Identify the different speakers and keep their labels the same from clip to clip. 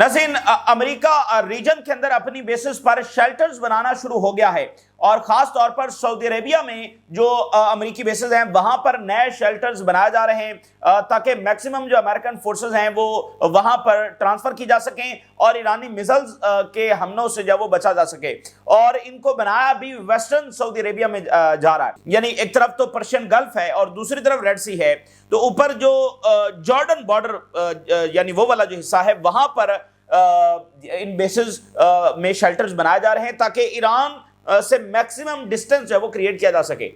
Speaker 1: ناظرین، امریکہ ریجن کے اندر اپنی بیسز پر شیلٹرز بنانا شروع ہو گیا ہے، اور خاص طور پر سعودی عربیہ میں جو امریکی بیسز ہیں وہاں پر نئے شیلٹرز بنائے جا رہے ہیں تاکہ میکسیمم جو امریکن فورسز ہیں وہ وہاں پر ٹرانسفر کی جا سکیں اور ایرانی میزائلز کے حملوں سے جو وہ بچا جا سکے۔ اور ان کو بنایا بھی ویسٹرن سعودی عربیہ میں جا رہا ہے، یعنی ایک طرف تو پرشین گلف ہے اور دوسری طرف ریڈ سی ہے، تو اوپر جو جارڈن بارڈر یعنی وہ والا جو حصہ ہے وہاں پر ان بیسز میں شیلٹرز بنائے جا رہے ہیں تاکہ ایران سے میکسیمم ڈسٹنس جو ہے وہ کریٹ کیا جا سکے،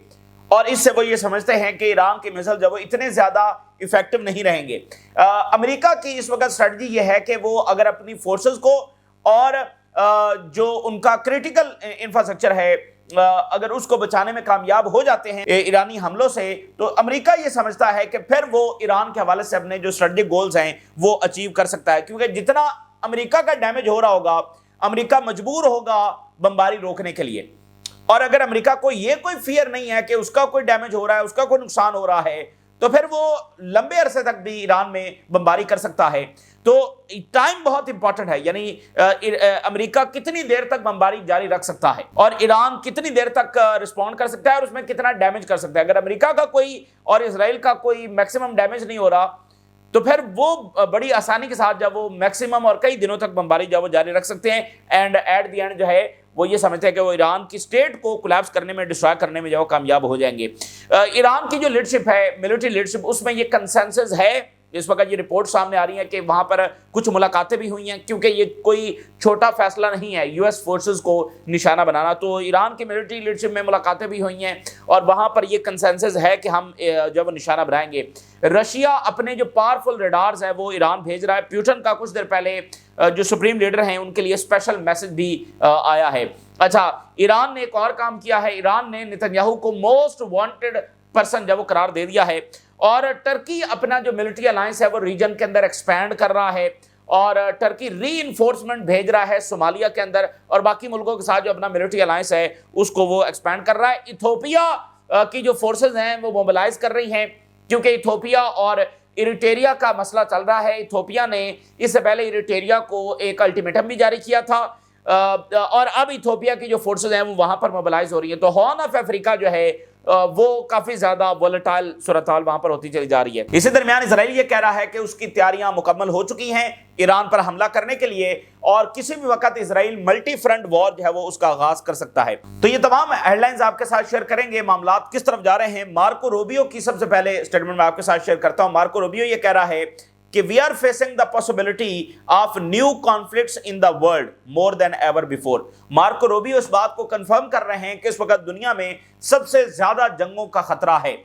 Speaker 1: اور اس سے وہ یہ سمجھتے ہیں کہ ایران کے میزائل جو وہ اتنے زیادہ ایفیکٹو نہیں رہیں گے۔ امریکہ کی اس وقت اسٹریٹجی یہ ہے کہ وہ اگر اپنی فورسز کو اور جو ان کا کریٹیکل انفراسٹرکچر ہے اگر اس کو بچانے میں کامیاب ہو جاتے ہیں ایرانی حملوں سے، تو امریکہ یہ سمجھتا ہے کہ پھر وہ ایران کے حوالے سے اپنے جو اسٹریٹجک گولز ہیں وہ اچیو کر سکتا ہے، کیونکہ جتنا امریکہ کا ڈیمیج ہو رہا ہوگا امریکہ مجبور ہوگا بمباری روکنے کے لیے، اور اگر امریکہ کو یہ کوئی فیئر نہیں ہے کہ اس کا کوئی ڈیمیج ہو رہا ہے، اس کا کوئی نقصان ہو رہا ہے، تو پھر وہ لمبے عرصے تک بھی ایران میں بمباری کر سکتا ہے۔ تو ٹائم بہت امپورٹنٹ ہے، یعنی امریکہ کتنی دیر تک بمباری جاری رکھ سکتا ہے اور ایران کتنی دیر تک رسپونڈ کر سکتا ہے اور اس میں کتنا ڈیمیج کر سکتا ہے۔ اگر امریکہ کا کوئی اور اسرائیل کا کوئی میکسیمم ڈیمیج نہیں ہو رہا تو پھر وہ بڑی آسانی کے ساتھ جب وہ میکسیمم اور کئی دنوں تک بمباری جب وہ جاری رکھ سکتے ہیں، اینڈ ایٹ دی اینڈ جو ہے وہ یہ سمجھتے ہیں کہ وہ ایران کی سٹیٹ کو کولیپس کرنے میں، ڈسٹرائے کرنے میں جو وہ کامیاب ہو جائیں گے۔ ایران کی جو لیڈرشپ ہے، ملٹری لیڈرشپ، اس میں یہ کنسنسس ہے، اس وقت یہ رپورٹ سامنے آ رہی ہیں کہ وہاں پر کچھ ملاقاتیں بھی ہوئی ہیں، کیونکہ یہ کوئی چھوٹا فیصلہ نہیں ہے یو ایس فورسز کو نشانہ بنانا، تو ایران کی ملٹری لیڈرشپ میں ملاقاتیں بھی ہوئی ہیں اور وہاں پر یہ کنسنسس ہے کہ ہم جب نشانہ بنائیں گے۔ رشیا اپنے جو پاورفل ریڈارز ہیں وہ ایران بھیج رہا ہے۔ پیوٹن کا کچھ دیر پہلے جو سپریم لیڈر ہیں ان کے لیے اسپیشل میسج بھی آیا ہے۔ اچھا، ایران نے ایک اور کام کیا ہے، ایران نے نتنیاہو کو موسٹ وانٹڈ پرسن جب وہ قرار دے دیا ہے، اور ٹرکی اپنا جو ملٹری الائنس ہے وہ ریجن کے اندر ایکسپینڈ کر رہا ہے، اور ٹرکی ری انفورسمنٹ بھیج رہا ہے صومالیہ کے اندر، اور باقی ملکوں کے ساتھ جو اپنا ملٹری الائنس ہے اس کو وہ ایکسپینڈ کر رہا ہے۔ ایتھوپیا کی جو فورسز ہیں وہ موبلائز کر رہی ہیں، کیونکہ ایتھوپیا اور ایریٹریا کا مسئلہ چل رہا ہے۔ ایتھوپیا نے اس سے پہلے ایریٹریا کو ایک الٹیمیٹم بھی جاری کیا تھا، اور اب ایتھوپیا کی جو فورسز ہیں وہ وہاں پر موبلائز ہو رہی ہیں، تو ہارن آف افریقہ جو ہے وہ کافی زیادہ وولٹائل صورتحال وہاں پر ہوتی چلی جا رہی ہے۔ اسی درمیان اسرائیل یہ کہہ رہا ہے کہ اس کی تیاریاں مکمل ہو چکی ہیں ایران پر حملہ کرنے کے لیے، اور کسی بھی وقت اسرائیل ملٹی فرنٹ وار جو ہے وہ اس کا آغاز کر سکتا ہے۔ تو یہ تمام ہیڈ لائنز آپ کے ساتھ شیئر کریں گے، معاملات کس طرف جا رہے ہیں۔ مارکو روبیو کی سب سے پہلے اسٹیٹمنٹ میں آپ کے ساتھ شیئر کرتا ہوں۔ مارکو روبیو یہ کہہ رہا ہے کہ we are facing the possibility of new conflicts in the world more than ever before۔ Marco Rubio اس بات کو کنفرم کر رہے ہیں کہ اس وقت دنیا میں سب سے زیادہ جنگوں کا خطرہ ہے،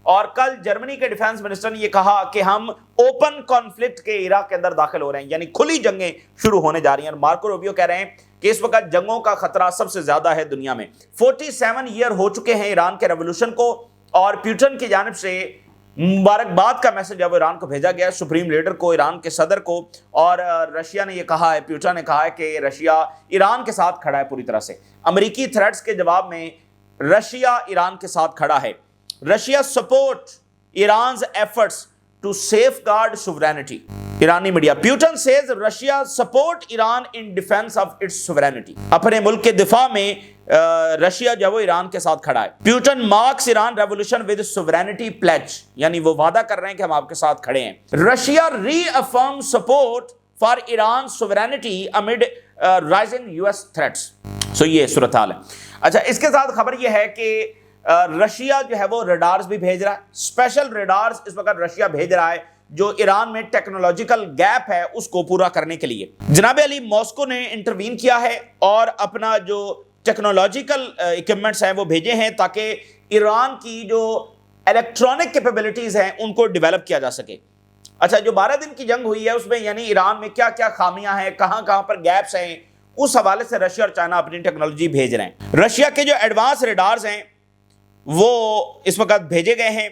Speaker 1: اور کل جرمنی کے ڈیفنس منسٹر نے یہ کہا کہ ہم اوپن کانفلکٹ کے ایرا کے اندر داخل ہو رہے ہیں، یعنی کھلی جنگیں شروع ہونے جا رہی ہیں۔ اور مارکو روبیو کہہ رہے ہیں کہ اس وقت جنگوں کا خطرہ سب سے زیادہ ہے دنیا میں۔ 47 ایئر ہو چکے ہیں ایران کے ریولوشن کو، اور پیوٹن کی جانب سے مبارکباد کا میسج جب ایران کو بھیجا گیا ہے، سپریم لیڈر کو، ایران کے صدر کو، اور رشیا نے یہ کہا ہے، پیوٹن نے کہا ہے کہ رشیا ایران کے ساتھ کھڑا ہے پوری طرح سے۔ امریکی تھریٹس کے جواب میں رشیا ایران کے ساتھ کھڑا ہے۔ Russia support Iran's efforts to safeguard sovereignty. ایرانی media, Putin says Russia support Iran in defence of its sovereignty. اپنے ملک کے دفاع میں رشیا جو وہ ایران کے ساتھ کھڑا ہے۔ Putin marks Iran revolution with sovereignty pledge, یعنی وہ وعدہ کر رہے ہیں کہ ہم آپ کے ساتھ کھڑے ہیں۔ Russia reaffirm support for Iran sovereignty amid rising U S threats. So یہ صورتحال ہے۔ اچھا، اس کے ساتھ خبر یہ ہے کہ رشیا جو ہے وہ ریڈارز بھی بھیج رہا ہے، اسپیشل ریڈارز اس وقت رشیا بھیج رہا ہے جو ایران میں ٹیکنالوجیکل گیپ ہے اس کو پورا کرنے کے لیے۔ جناب علی، ماسکو نے انٹروین کیا ہے اور اپنا جو ٹیکنالوجیکل ایکوپمنٹس ہیں وہ بھیجے ہیں تاکہ ایران کی جو الیکٹرانک کیپیبلٹیز ہیں ان کو ڈیولپ کیا جا سکے۔ اچھا، جو 12 دن کی جنگ ہوئی ہے اس میں یعنی ایران میں کیا کیا خامیاں ہیں، کہاں کہاں پر گیپس ہیں، اس حوالے سے رشیا اور چائنا اپنی ٹیکنالوجی بھیج رہے ہیں۔ رشیا کے جو ایڈوانس ریڈارز ہیں وہ اس وقت بھیجے گئے ہیں،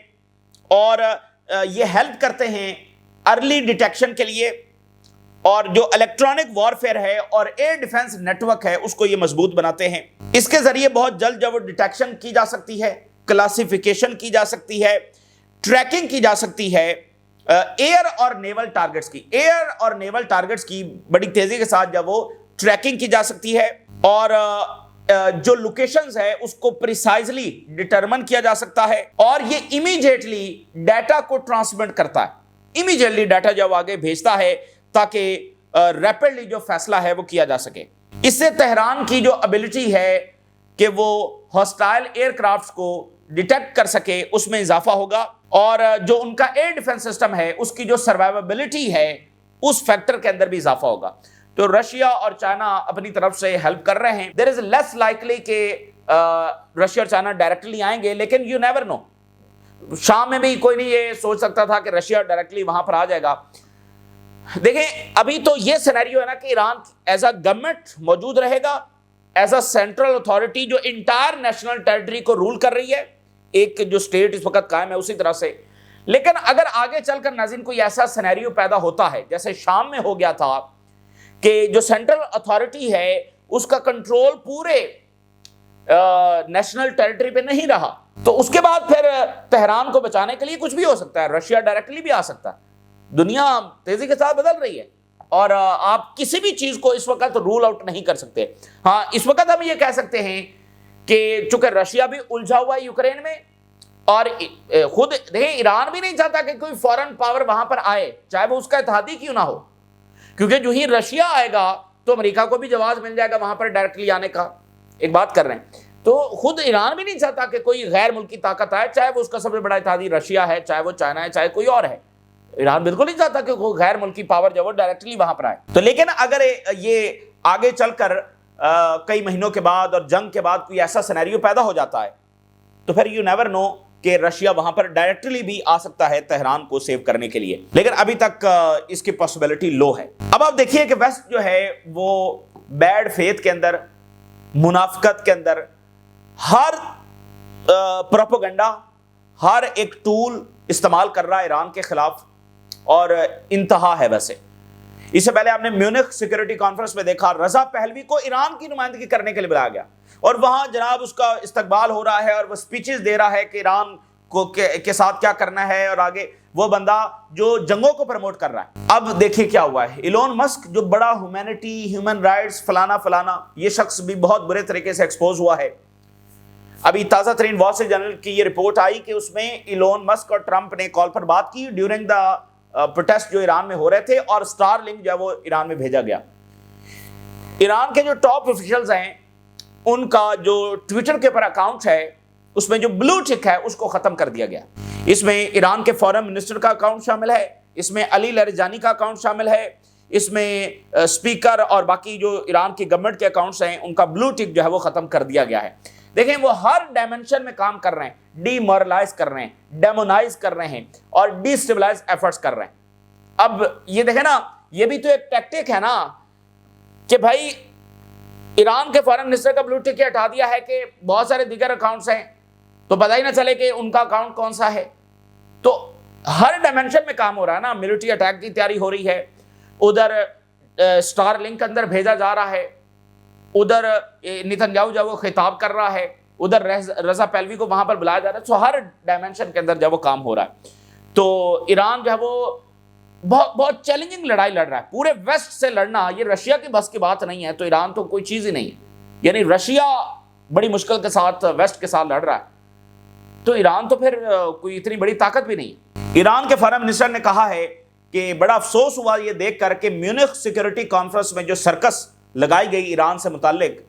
Speaker 1: اور یہ ہیلپ کرتے ہیں ارلی ڈیٹیکشن کے لیے، اور جو الیکٹرانک وارفیئر ہے اور ایئر ڈیفنس نیٹ ورک ہے اس کو یہ مضبوط بناتے ہیں۔ اس کے ذریعے بہت جلد جب وہ ڈیٹیکشن کی جا سکتی ہے، کلاسیفیکیشن کی جا سکتی ہے، ٹریکنگ کی جا سکتی ہے، ایئر اور نیول ٹارگٹس کی بڑی تیزی کے ساتھ جب وہ ٹریکنگ کی جا سکتی ہے اور جو لوکیشنز ہے اس کو پریسائزلی ڈٹرمن کیا جا سکتا ہے اور یہ امیجیٹلی ڈیٹا کو ٹرانسمٹ کرتا ہے، امیجیٹلی ڈیٹا جب آگے بھیجتا ہے تاکہ ریپڈلی جو فیصلہ ہے وہ کیا جا سکے۔ اس سے تہران کی جو ابیلٹی ہے کہ وہ ہاسٹائل ایئر کرافٹس کو ڈیٹیکٹ کر سکے اس میں اضافہ ہوگا، اور جو ان کا ایئر ڈیفنس سسٹم ہے اس کی جو سروائیویبلٹی ہے اس فیکٹر کے اندر بھی اضافہ ہوگا۔ تو رشیا اور چائنا اپنی طرف سے ہیلپ کر رہے ہیں۔ دیر از لیس لائکلی کہ رشیا اور چائنا ڈائریکٹلی آئیں گے، لیکن یو نیور نو، شام میں بھی کوئی نہیں یہ سوچ سکتا تھا کہ رشیا ڈائریکٹلی وہاں پر آ جائے گا۔ دیکھیں ابھی تو یہ سینیریو ہے نا کہ ایران ایز اے گورنمنٹ موجود رہے گا، ایز اے سینٹرل اتھارٹی جو انٹائر نیشنل ٹیریٹری کو رول کر رہی ہے، ایک جو سٹیٹ اس وقت قائم ہے اسی طرح سے۔ لیکن اگر آگے چل کر ناظرین کوئی ایسا سینیریو پیدا ہوتا ہے جیسے شام میں ہو گیا تھا کہ جو سینٹرل اتھارٹی ہے اس کا کنٹرول پورے نیشنل ٹیریٹری پہ نہیں رہا، تو اس کے بعد پھر تہران کو بچانے کے لیے کچھ بھی ہو سکتا ہے، رشیا ڈائریکٹلی بھی آ سکتا ہے۔ دنیا تیزی کے ساتھ بدل رہی ہے اور آپ کسی بھی چیز کو اس وقت رول آؤٹ نہیں کر سکتے۔ ہاں اس وقت ہم یہ کہہ سکتے ہیں کہ چونکہ رشیا بھی الجھا ہوا ہے یوکرین میں، اور خود دیکھیں ایران بھی نہیں چاہتا کہ کوئی فورن پاور وہاں پر آئے، چاہے وہ اس کا اتحادی کیوں نہ ہو، کیونکہ جو ہی رشیا آئے گا تو امریکہ کو بھی جواز مل جائے گا وہاں پر ڈائریکٹلی آنے کا۔ ایک بات کر رہے ہیں، تو خود ایران بھی نہیں چاہتا کہ کوئی غیر ملکی طاقت آئے، چاہے وہ اس کا سب سے بڑا اتحادی رشیا ہے، چاہے وہ چائنا ہے، چاہے کوئی اور ہے۔ ایران بالکل نہیں چاہتا کہ کوئی غیر ملکی پاور جو وہ ڈائریکٹلی وہاں پر آئے۔ تو لیکن اگر یہ آگے چل کر کئی مہینوں کے بعد اور جنگ کے بعد کوئی ایسا سینیریو پیدا ہو جاتا ہے تو پھر یو نیور نو کہ رشیا وہاں پر ڈائریکٹلی بھی آ سکتا ہے تہران کو سیو کرنے کے لیے، لیکن ابھی تک اس کی پاسبلٹی لو ہے۔ اب آپ دیکھیے کہ ویسٹ جو ہے وہ بیڈ فیتھ کے اندر، منافقت کے اندر، ہر پروپیگنڈا، ہر ایک ٹول استعمال کر رہا ہے ایران کے خلاف، اور انتہا ہے۔ ویسے اس سے پہلے آپ نے میونخ سیکورٹی کانفرنس میں دیکھا رضا پہلوی کو ایران کی نمائندگی کرنے کے لیے بلایا گیا، اور وہاں جناب اس کا استقبال ہو رہا ہے اور وہ سپیچز دے رہا ہے کہ ایران کو کے ساتھ کیا کرنا ہے، اور آگے وہ بندہ جو جنگوں کو پروموٹ کر رہا ہے۔ اب دیکھیے کیا ہوا ہے، ایلون مسک جو بڑا ہیومینٹی، ہیومن رائٹس، فلانا، یہ شخص بھی بہت برے طریقے سے ایکسپوز ہوا ہے۔ ابھی تازہ ترین وال اسٹریٹ جرنل کی یہ رپورٹ آئی کہ اس میں ایلون مسک اور ٹرمپ نے کال پر بات کی ڈیورنگ دا پروٹیسٹ جو ایران میں ہو رہے تھے، اور سٹار لنک جو ہے وہ ایران میں بھیجا گیا۔ ایران کے جو ٹاپ آفیشلز ہیں ان کا جو ٹویٹر کے پر اکاؤنٹ ہے اس میں جو بلو ٹک ہے اس کو ختم کر دیا گیا۔ اس میں ایران کے فارن منسٹر کا اکاؤنٹ شامل ہے، اس میں علی لرجانی کا اکاؤنٹ شامل ہے، اس میں اسپیکر اور باقی جو ایران کی گورنمنٹ کے اکاؤنٹس ہیں ان کا بلو ٹک جو ہے وہ ختم کر دیا گیا ہے۔ دیکھیں وہ ہر ڈائمنشن میں کام کر رہے ہیں، ڈی مورلائز کر رہے ہیں، ڈیمونائز کر رہے ہیں اور ڈی سٹیبلائز ایفرٹس کر رہے ہیں۔ اب یہ دیکھیں نا، یہ بھی تو ایک ٹیکٹک ہے نا کہ بھائی ایران کے فارن منسٹر کا بلو ٹک ہٹا دیا ہے کہ بہت سارے دیگر اکاؤنٹس ہیں تو پتہ ہی نہ چلے کہ ان کا اکاؤنٹ کون سا ہے۔ تو ہر ڈائمنشن میں کام ہو رہا ہے نا، ملٹری اٹیک کی تیاری ہو رہی ہے، ادھر سٹار لنک اندر بھیجا جا رہا ہے، ادھر نیتن یاہو وہ خطاب کر رہا ہے، ادھر رضا پہلوی کو وہاں پر بلایا جا رہا ہے۔ سو ہر ڈائمنشن کے اندر جب وہ کام ہو رہا ہے تو ایران جو ہے وہ بہت چیلنجنگ لڑائی لڑ رہا ہے۔ پورے ویسٹ سے لڑنا یہ رشیا کی بس کی بات نہیں ہے، تو ایران تو کوئی چیز ہی نہیں ہے، یعنی رشیا بڑی مشکل کے ساتھ ویسٹ کے ساتھ لڑ رہا ہے، تو ایران تو پھر کوئی اتنی بڑی طاقت بھی نہیں ہے۔ ایران کے فارن منسٹر نے کہا ہے کہ بڑا افسوس ہوا یہ دیکھ کر کہ میونخ سیکورٹی کانفرنس میں جو سرکس لگائی گئی ایران سے متعلق،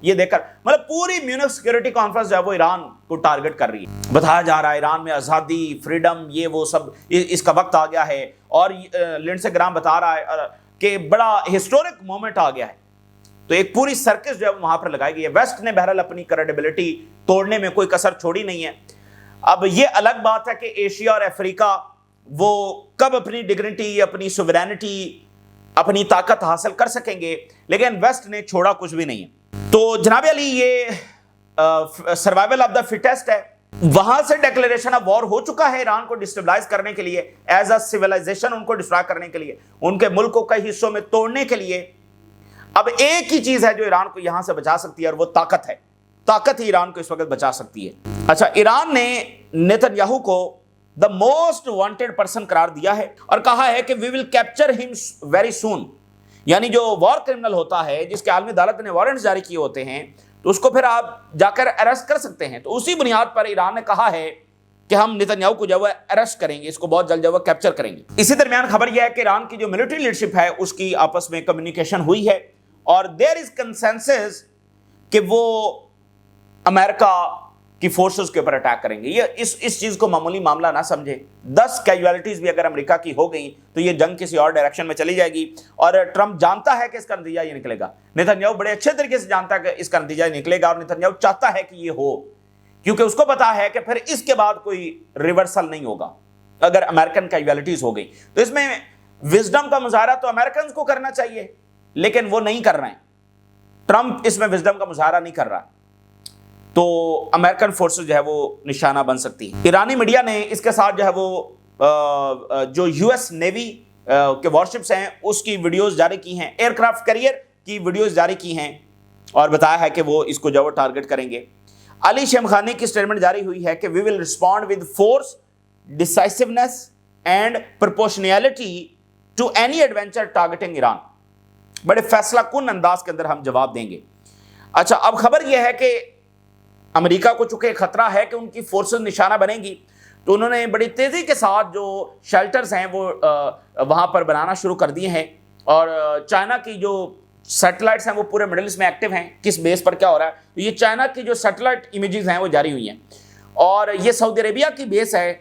Speaker 1: یہ دیکھ کر مطلب پوری میونخ سیکورٹی کانفرنس جو ہے وہ ایران کو ٹارگٹ کر رہی ہے۔ بتایا جا رہا ہے ایران میں آزادی، فریڈم، یہ وہ سب اس کا وقت آ گیا ہے، اور لنڈسے گرام بتا رہا ہے کہ بڑا ہسٹورک مومنٹ آ گیا ہے۔ تو ایک پوری سرکس جو ہے وہاں پر لگائی گئی ہے۔ ویسٹ نے بہرحال اپنی کریڈیبلٹی توڑنے میں کوئی کسر چھوڑی نہیں ہے۔ اب یہ الگ بات ہے کہ ایشیا اور افریقہ وہ کب اپنی ڈگنیٹی، اپنی سوورینٹی، اپنی طاقت حاصل کر سکیں گے، لیکن ویسٹ نے چھوڑا کچھ بھی نہیں ہے۔ تو جناب علی یہ سروائیول آف دا فٹیسٹ ہے، وہاں سے ڈیکلیریشن آف وار ہو چکا ہے ایران کو ڈسٹیبلائز کرنے کے لیے، ایز اے سیولائزیشن ان کو ڈسٹرائے کرنے کے لیے، ان کے ملک کو کئی حصوں میں توڑنے کے لیے۔ اب ایک ہی چیز ہے جو ایران کو یہاں سے بچا سکتی ہے، اور وہ طاقت ہے۔ طاقت ہی ایران کو اس وقت بچا سکتی ہے۔ اچھا، ایران نے نیتن یاہو کو the most wanted person قرار دیا ہے اور کہا ہے کہ we will capture him very soon. یعنی جو وار کرمنل ہوتا ہے جس کے عالمی عدالت نے وارنٹس جاری کیے ہوتے ہیں تو اس کو پھر آپ جا کر اریسٹ کر سکتے ہیں. تو اسی بنیاد پر ایران نے کہا ہے کہ ہم نتنیاہو کو جو ہے اریسٹ کریں گے, اس کو بہت جلد جو ہے کیپچر کریں گے. اسی درمیان خبر یہ ہے کہ ایران کی جو ملٹری لیڈرشپ ہے اس کی آپس میں کمیونیکیشن ہوئی ہے اور دیر از کنسنسس کہ وہ امریکہ کی فورسز کے اوپر اٹیک کریں گے. یہ اس چیز کو معمولی معاملہ نہ سمجھے. 10 کیجوالٹیز بھی اگر امریکہ کی ہو گئی تو یہ جنگ کسی اور ڈائریکشن میں چلی جائے گی اور ٹرمپ جانتا ہے کہ اس کا نتیجہ یہ نکلے گا. نتنیاہو بڑے اچھے طریقے سے جانتا ہے کہ اس کا نتیجہ یہ نکلے گا اور نتنیاہو چاہتا ہے کہ یہ ہو, کیونکہ اس کو پتا ہے کہ پھر اس کے بعد کوئی ریورسل نہیں ہوگا اگر امریکن کیجوالٹیز ہو گئی. تو اس میں وزڈم کا مظاہرہ تو امریکنز کو کرنا چاہیے لیکن وہ نہیں کر رہے ہیں. ٹرمپ اس میں وزڈم کا مظاہرہ نہیں کر رہا تو امریکن فورسز جو ہے وہ نشانہ بن سکتی ہیں. ایرانی میڈیا نے اس کے ساتھ جو ہے وہ جو یو ایس نیوی کے وارشپس ہیں اس کی ویڈیوز جاری کی ہیں, ایئر کرافٹ کیریئر کی ویڈیوز جاری کی ہیں اور بتایا ہے کہ وہ اس کو جو وہ ٹارگٹ کریں گے. علی شمخانی کی سٹیٹمنٹ جاری ہوئی ہے کہ we will respond with force, decisiveness and proportionality to any adventure targeting Iran. بڑے فیصلہ کن انداز کے اندر ہم جواب دیں گے. اچھا, اب خبر یہ ہے کہ امریکہ کو چونکہ خطرہ ہے کہ ان کی فورسز نشانہ بنیں گی تو انہوں نے بڑی تیزی کے ساتھ جو شیلٹرز ہیں وہ وہاں پر بنانا شروع کر دیے ہیں اور چائنا کی جو سیٹلائٹس ہیں وہ پورے مڈل ایسٹ میں ایکٹیو ہیں. کس بیس پر کیا ہو رہا ہے, یہ چائنا کی جو سیٹلائٹ امیجز ہیں وہ جاری ہوئی ہیں اور یہ سعودی عربیہ کی بیس ہے,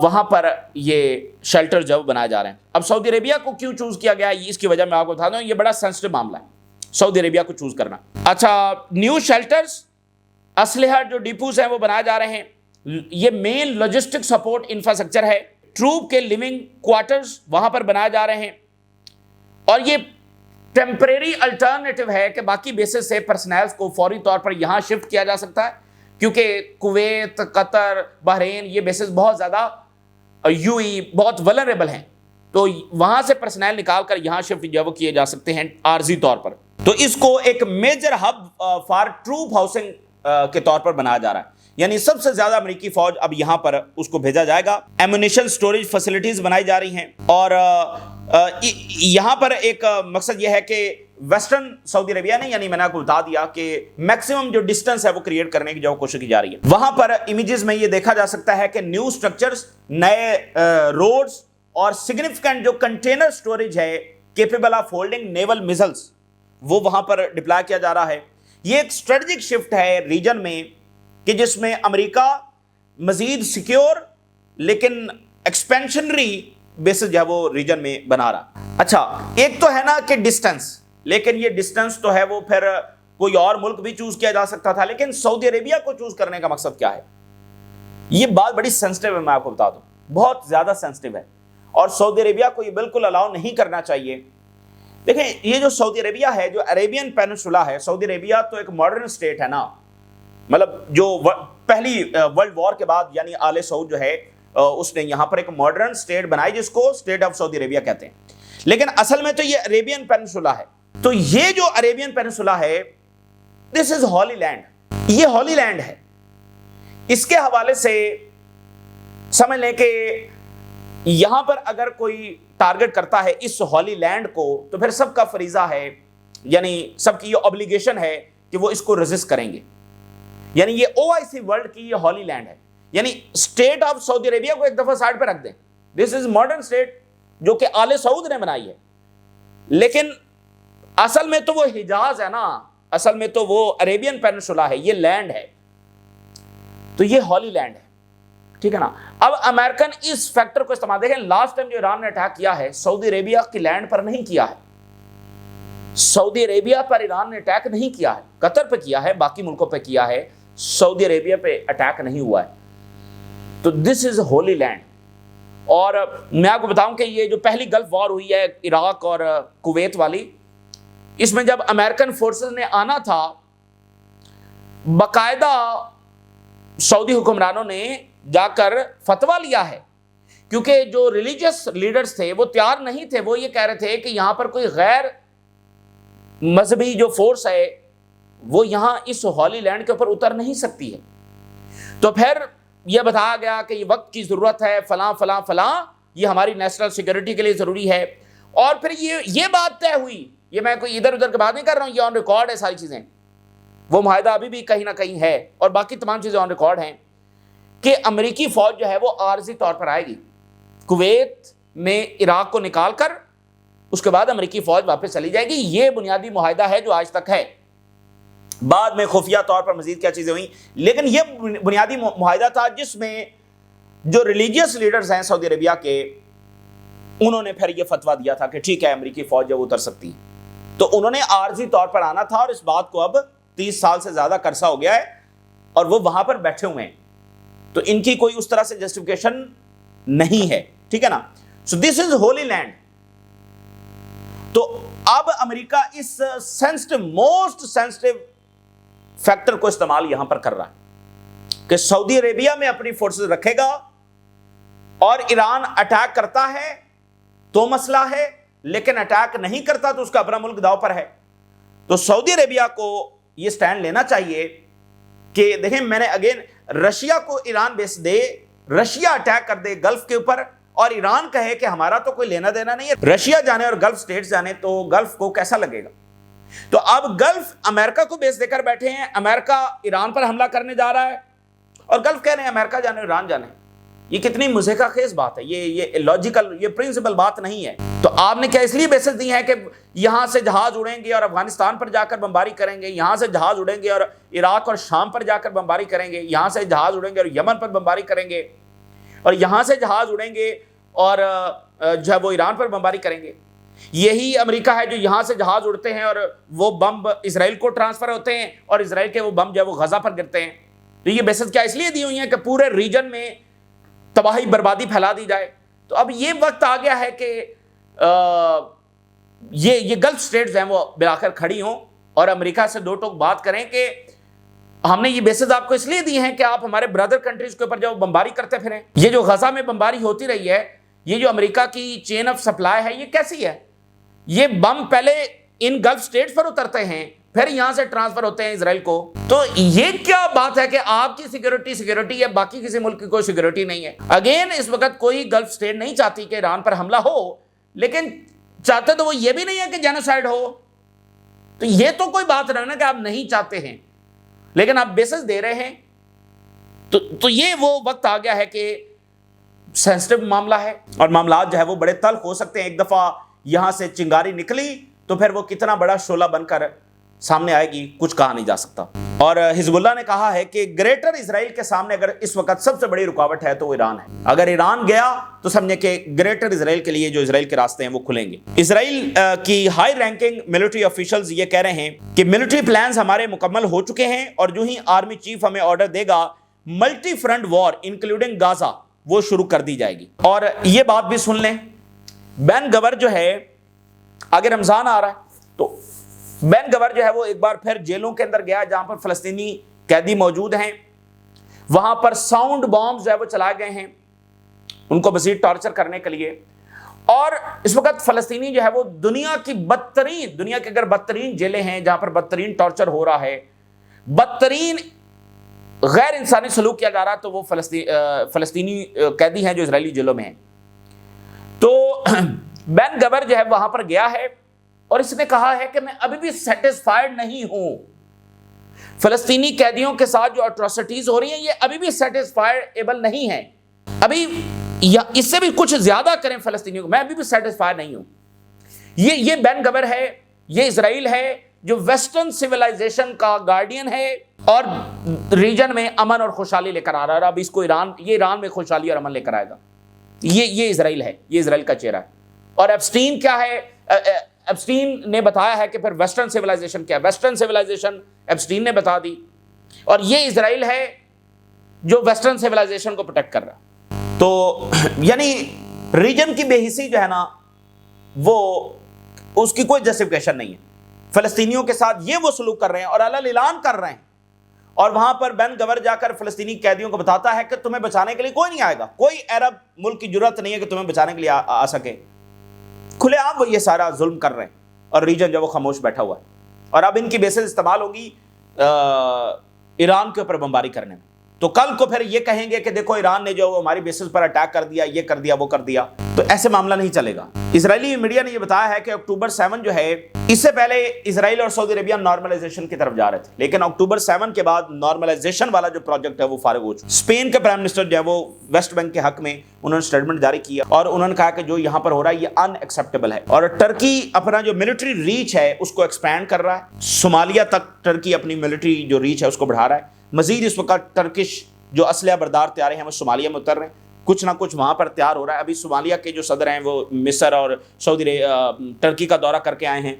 Speaker 1: وہاں پر یہ شیلٹر جو بنائے جا رہے ہیں. اب سعودی عربیہ کو کیوں چوز کیا گیا ہے اس کی وجہ میں آپ کو بتا دوں, یہ بڑا سینسٹیو معاملہ ہے سعودی عربیہ کو چوز کرنا. اچھا, نیو شیلٹرز, اسلحہ جو ڈیپوز ہیں وہ بنائے جا رہے ہیں. یہ مین لاجسٹک سپورٹ انفراسٹرکچر ہے. ٹروپ کے لیونگ کوارٹرز وہاں پر بنائے جا رہے ہیں اور یہ ٹیمپریری الٹرنیٹو ہے کہ باقی بیسز سے پرسنلز کو فوری طور پر یہاں شفٹ کیا جا سکتا ہے کیونکہ کویت, قطر, بحرین یہ بیسز بہت زیادہ یو ای بہت ولنریبل ہیں تو وہاں سے پرسنل نکال کر یہاں شفٹ جو کیے جا سکتے ہیں عارضی طور پر. تو اس کو ایک major hub for troop housing کے طور پر بنایا جا رہا ہے. یعنی سب سے زیادہ امریکی فوج اب یہاں پر اس کو بھیجا جائے گا. ایمونیشن سٹوریج فیسلٹیز بنائی جا رہی ہیں اور یہاں پر ایک مقصد یہ ہے کہ ویسٹرن سعودی عربیہ نے, یعنی میں نے آپ کو بتا دیا کہ میکسیمم جو ڈسٹنس ہے وہ کریٹ کرنے کی جو کوشش کی جا رہی ہے. وہاں پر امیجز میں یہ دیکھا جا سکتا ہے کہ نیو سٹرکچرز, نئے روڈز اور سگنیفیکنٹ جو کنٹینر سٹوریج ہے capable of holding naval measles وہ وہاں پر ڈپلائی کیا جا رہا ہے. یہ ایک اسٹریٹجک شفٹ ہے ریجن میں کہ جس میں امریکہ مزید سیکیور لیکن ایکسپینشنری بیسز جو ہے وہ ریجن میں بنا رہا. اچھا, ایک تو ہے نا کہ ڈسٹنس, لیکن یہ ڈسٹنس تو ہے وہ پھر کوئی اور ملک بھی چوز کیا جا سکتا تھا, لیکن سعودی عربیہ کو چوز کرنے کا مقصد کیا ہے؟ یہ بات بڑی سینسٹیو ہے, میں آپ کو بتا دوں بہت زیادہ سینسٹیو ہے اور سعودی عربیہ کو یہ بالکل الاؤ نہیں کرنا چاہیے. دیکھیں, یہ جو سعودی عربیہ ہے, جو عربین پینسولا ہے, سعودی عربیہ تو ایک ماڈرن سٹیٹ ہے نا, مطلب جو پہلی ورلڈ وار کے بعد یعنی آل سعود جو ہے اس نے یہاں پر ایک ماڈرن سٹیٹ بنائی جس کو سٹیٹ آف سعودی عربیہ کہتے ہیں, لیکن اصل میں تو یہ عربین پینسولا ہے. تو یہ جو عربین پینسولا ہے دس از ہولی لینڈ, یہ ہولی لینڈ ہے. اس کے حوالے سے سمجھ لیں کہ یہاں پر اگر کوئی ٹارگٹ کرتا ہے اس ہولی لینڈ کو تو پھر سب کا فریضہ ہے, یعنی سب کی یہ obligation ہے کہ وہ اس کو ریزسٹ کریں گے. یعنی یہ OIC ورلڈ کی یہ ہولی لینڈ ہے, یعنی اسٹیٹ آف سعودی عربیہ کو ایک دفعہ سائڈ پہ رکھ دیں. دس از ماڈرن اسٹیٹ جو کہ آل سعود نے بنائی ہے, لیکن اصل میں تو وہ حجاز ہے نا, اصل میں تو وہ عربین پینسولا ہے, یہ لینڈ ہے, تو یہ ہولی لینڈ ہے, ٹھیک ہے نا. اب امریکن اس فیکٹر کو استعمال, دیکھیں لاسٹ ٹائم جو ایران نے اٹیک کیا ہے سعودی عربیہ کی لینڈ پر نہیں کیا ہے, سعودی عربیہ پر ایران نے اٹیک نہیں کیا ہے, قطر پہ کیا ہے, باقی ملکوں پہ کیا ہے, سعودی عربیہ پہ اٹیک نہیں ہوا ہے. تو دس از ہولی لینڈ. اور میں آپ کو بتاؤں کہ یہ جو پہلی گلف وار ہوئی ہے عراق اور کویت والی, اس میں جب امریکن فورسز نے آنا تھا باقاعدہ سعودی حکمرانوں نے جا کر فتویٰ لیا ہے, کیونکہ جو ریلیجیس لیڈرز تھے وہ تیار نہیں تھے, وہ یہ کہہ رہے تھے کہ یہاں پر کوئی غیر مذہبی جو فورس ہے وہ یہاں اس ہولی لینڈ کے اوپر اتر نہیں سکتی ہے. تو پھر یہ بتایا گیا کہ یہ وقت کی ضرورت ہے، فلاں فلاں فلاں، یہ ہماری نیشنل سیکورٹی کے لیے ضروری ہے. اور پھر یہ بات طے ہوئی، یہ میں کوئی ادھر ادھر کی بات نہیں کر رہا ہوں، یہ آن ریکارڈ ہے ساری چیزیں. وہ معاہدہ ابھی بھی کہیں نہ کہیں ہے اور باقی تمام چیزیں آن ریکارڈ ہیں کہ امریکی فوج جو ہے وہ عارضی طور پر آئے گی کویت میں عراق کو نکال کر، اس کے بعد امریکی فوج واپس چلی جائے گی. یہ بنیادی معاہدہ ہے جو آج تک ہے. بعد میں خفیہ طور پر مزید کیا چیزیں ہوئیں، لیکن یہ بنیادی معاہدہ تھا جس میں جو ریلیجیس لیڈرز ہیں سعودی عربیہ کے، انہوں نے پھر یہ فتویٰ دیا تھا کہ ٹھیک ہے امریکی فوج جب اتر سکتی. تو انہوں نے عارضی طور پر آنا تھا اور اس بات کو اب 30 سال سے زیادہ عرصہ ہو گیا ہے اور وہ وہاں پر بیٹھے ہوئے ہیں. تو ان کی کوئی اس طرح سے جسٹیفیکیشن نہیں ہے، ٹھیک ہے نا. سو دس از ہولی لینڈ. تو اب امریکہ اس موسٹ سینسٹیو فیکٹر کو استعمال یہاں پر کر رہا ہے کہ سعودی عربیہ میں اپنی فورسز رکھے گا اور ایران اٹیک کرتا ہے تو مسئلہ ہے، لیکن اٹیک نہیں کرتا تو اس کا اپنا ملک داؤ پر ہے. تو سعودی عربیہ کو یہ سٹینڈ لینا چاہیے کہ دیکھیں، میں نے اگین رشیا کو ایران بیس دے، رشیا اٹیک کر دے گلف کے اوپر اور ایران کہے کہ ہمارا تو کوئی لینا دینا نہیں ہے، رشیا جانے اور گلف سٹیٹس جانے، تو گلف کو کیسا لگے گا؟ تو اب گلف امریکہ کو بیس دے کر بیٹھے ہیں، امریکہ ایران پر حملہ کرنے جا رہا ہے اور گلف کہہ رہے ہیں امریکہ جانے ایران جانے. یہ کتنی مضحکہ خیز بات ہے، یہ لاجیکل، یہ پرنسپل بات نہیں ہے. تو آپ نے کیا اس لیے بیسز دی ہیں کہ یہاں سے جہاز اڑیں گے اور افغانستان پر جا کر بمباری کریں گے، یہاں سے جہاز اڑیں گے اور عراق اور شام پر جا کر بمباری کریں گے، یہاں سے جہاز اڑیں گے اور یمن پر بمباری کریں گے، اور یہاں سے جہاز اڑیں گے اور جو ہے وہ ایران پر بمباری کریں گے. یہی امریکہ ہے جو یہاں سے جہاز اڑتے ہیں اور وہ بم اسرائیل کو ٹرانسفر ہوتے ہیں اور اسرائیل کے وہ بم جو ہے وہ غزہ پر گرتے ہیں. تو یہ بیسز کیا اس لیے دی ہوئی ہیں کہ پورے ریجن میں تباہی بربادی پھیلا دی جائے. تو اب یہ وقت آ گیا ہے کہ یہ گلف سٹیٹس ہیں وہ بالآخر کھڑی ہوں اور امریکہ سے دو ٹوک بات کریں کہ ہم نے یہ بیسز آپ کو اس لیے دی ہیں کہ آپ ہمارے برادر کنٹریز کے اوپر جو بمباری کرتے پھریں. یہ جو غزہ میں بمباری ہوتی رہی ہے، یہ جو امریکہ کی چین آف سپلائی ہے، یہ کیسی ہے؟ یہ بم پہلے ان گلف سٹیٹس پر اترتے ہیں، پھر یہاں سے ٹرانسفر ہوتے ہیں اسرائیل کو. تو یہ کیا بات ہے کہ آپ کی سیکیورٹی ہے، باقی کسی ملک کی کوئی سیکیورٹی نہیں ہے؟ اگین اس وقت کوئی گلف سٹیٹ نہیں چاہتی کہ ایران پر حملہ ہو، لیکن چاہتے تو وہ یہ بھی نہیں ہے کہ جینوسائیڈ ہو. تو یہ تو کوئی بات نہیں نا کہ آپ نہیں چاہتے ہیں، لیکن آپ بیسز دے رہے ہیں. تو یہ وہ وقت آ گیا ہے کہ سینسٹیو معاملہ ہے اور معاملات جو ہے وہ بڑے تلخ ہو سکتے ہیں. ایک دفعہ یہاں سے چنگاری نکلی تو پھر وہ کتنا بڑا شعلہ بن کر سامنے آئے گی، کچھ کہا نہیں جا سکتا. اور حزب اللہ نے کہا ہے کہ گریٹر اسرائیل کے سامنے اگر اس وقت سب سے بڑی رکاوٹ ہے تو وہ ایران ہے. اگر ایران گیا تو سمجھے کہ گریٹر اسرائیل کے لیے جو اسرائیل کے راستے ہیں وہ کھلیں گے. اسرائیل کی ہائی رینکنگ ملٹری آفیشلز یہ کہہ رہے ہیں کہ ملٹری پلانز ہمارے مکمل ہو چکے ہیں اور جو ہی آرمی چیف ہمیں آرڈر دے گا ملٹی فرنٹ وار انکلوڈنگ غازہ وہ شروع کر دی جائے گی. اور یہ بات بھی سن لیں، بین گور جو ہے، آگے رمضان آ رہا ہے تو بین گور جو ہے وہ ایک بار پھر جیلوں کے اندر گیا جہاں پر فلسطینی قیدی موجود ہیں. وہاں پر ساؤنڈ بامز جو ہے وہ چلائے گئے ہیں ان کو مزید ٹارچر کرنے کے لیے. اور اس وقت فلسطینی جو ہے وہ دنیا کی اگر بدترین جیلیں ہیں جہاں پر بدترین ٹارچر ہو رہا ہے، بدترین غیر انسانی سلوک کیا جا رہا ہے، تو وہ فلسطینی قیدی ہیں جو اسرائیلی جیلوں میں ہیں. تو بین گور جو ہے وہاں پر گیا ہے اور اس نے کہا ہے کہ میں ابھی بھی سیٹسفائیڈ نہیں ہوں. فلسطینی قیدیوں کے ساتھ جو اٹراسٹیز ہو رہی ہیں یہ ابھی بھی سیٹسفائیبل نہیں ہیں، ابھی اس سے بھی کچھ زیادہ کریں فلسطینیوں کو، میں ابھی بھی سیٹسفائیڈ نہیں ہوں. یہ بین گور ہے، یہ اسرائیل ہے جو ویسٹرن سیولائزیشن کا گارڈین ہے اور ریجن میں امن اور خوشحالی لے کر آ رہا ہے. اب اس کو ایران میں خوشحالی اور امن لے کر آئے گا. یہ اسرائیل ہے، یہ اسرائیل کا چہرہ ہے. اور ایپسٹین کیا ہے؟ ایپسٹین نے بتایا ہے کہ پھر ویسٹرن سیولائزیشن کیا ہے. ویسٹرن سیولائزیشن ایپسٹین نے بتا دی اور یہ اسرائیل ہے جو ویسٹرن سیولائزیشن کو پروٹیکٹ کر رہا ہے. تو یعنی ریجن کی بے حسی جو ہے نا وہ اس کی کوئی جسٹیفیکیشن نہیں ہے. فلسطینیوں کے ساتھ یہ وہ سلوک کر رہے ہیں اور علل اعلان کر رہے ہیں. اور وہاں پر بین گور جا کر فلسطینی قیدیوں کو بتاتا ہے کہ تمہیں بچانے کے لیے کوئی نہیں آئے گا، کوئی عرب ملک کی جرات نہیں ہے کہ تمہیں بچانے کے لیے آ سکے. کھلے عام وہ یہ سارا ظلم کر رہے ہیں اور ریجن جو وہ خاموش بیٹھا ہوا ہے. اور اب ان کی بیسز استعمال ہوگی ایران کے اوپر بمباری کرنے میں. تو کل کو پھر یہ کہیں گے کہ دیکھو ایران نے جو ہماری بیسز پر اٹیک کر دیا، یہ کر دیا، وہ کر دیا، تو ایسے معاملہ نہیں چلے گا۔ اسرائیلی میڈیا نے یہ بتایا ہے کہ اکتوبر 7 جو ہے، اس سے پہلے اسرائیل اور سعودی عربیہ نارملائزیشن کی طرف جا رہے تھے، لیکن اکتوبر 7 کے بعد نارملائزیشن والا جو پروجیکٹ ہے وہ فارغ ہو چکا۔ اسپین کے پرائم منسٹر جو ہے وہ ویسٹ بینک کے حق میں انہوں نے سٹیٹمنٹ جاری کیا اور انہوں نے کہا کہ جو یہاں پر ہو رہا ہے یہ ان ایکسیپٹیبل ہے، اور ٹرکی اپنا جو ملٹری ریچ ہے اس کو ایکسپینڈ کر رہا ہے، صومالیہ تک ٹرکی اپنی ملٹری جو ریچ ہے اس کو بڑھا رہا ہے۔ مزید اس وقت ٹرکش جو اسلحہ بردار طیارے ہیں وہ صومالیہ میں اتر رہے ہیں، کچھ نہ کچھ وہاں پر تیار ہو رہا ہے۔ ابھی صومالیہ کے جو صدر ہیں وہ مصر اور ٹرکی کا دورہ کر کے آئے ہیں،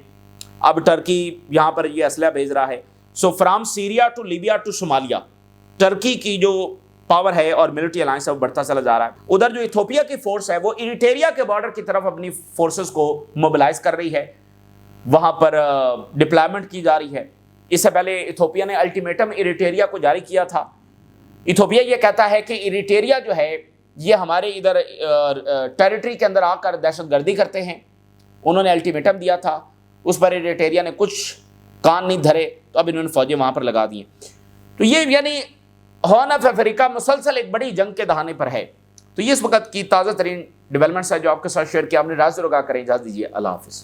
Speaker 1: اب ٹرکی یہاں پر یہ اسلحہ بھیج رہا ہے۔ So from Syria to Libya to Somalia, Turkey کی جو پاور ہے اور ملٹری الائنس ہے وہ بڑھتا چلا جا رہا ہے۔ ادھر جو ایتھوپیا کی فورس ہے وہ ایریٹریا کے بارڈر کی طرف اپنی فورسز کو موبلائز کر رہی ہے، وہاں پر ڈپلائمنٹ کی جا رہی ہے۔ اس سے پہلے ایتھوپیا نے الٹیمیٹم ایریٹریا کو جاری کیا تھا۔ ایتھوپیا یہ کہتا ہے کہ ایریٹریا جو ہے یہ ہمارے ادھر ٹیریٹری کے اندر آ کر دہشت گردی کرتے ہیں، انہوں نے الٹیمیٹم دیا تھا، اس پر ایریٹریا نے کچھ کان نہیں دھرے، تو اب انہوں نے فوجیں وہاں پر لگا دی ہیں۔ تو یہ یعنی ہارن آف افریقہ مسلسل ایک بڑی جنگ کے دہانے پر ہے۔ تو یہ اس وقت کی تازہ ترین ڈیولپمنٹس ہے جو آپ کے ساتھ شیئر کیا، اپنی رائے ضرور آگاہ کریں۔ اجازت دیجیے، اللہ حافظ۔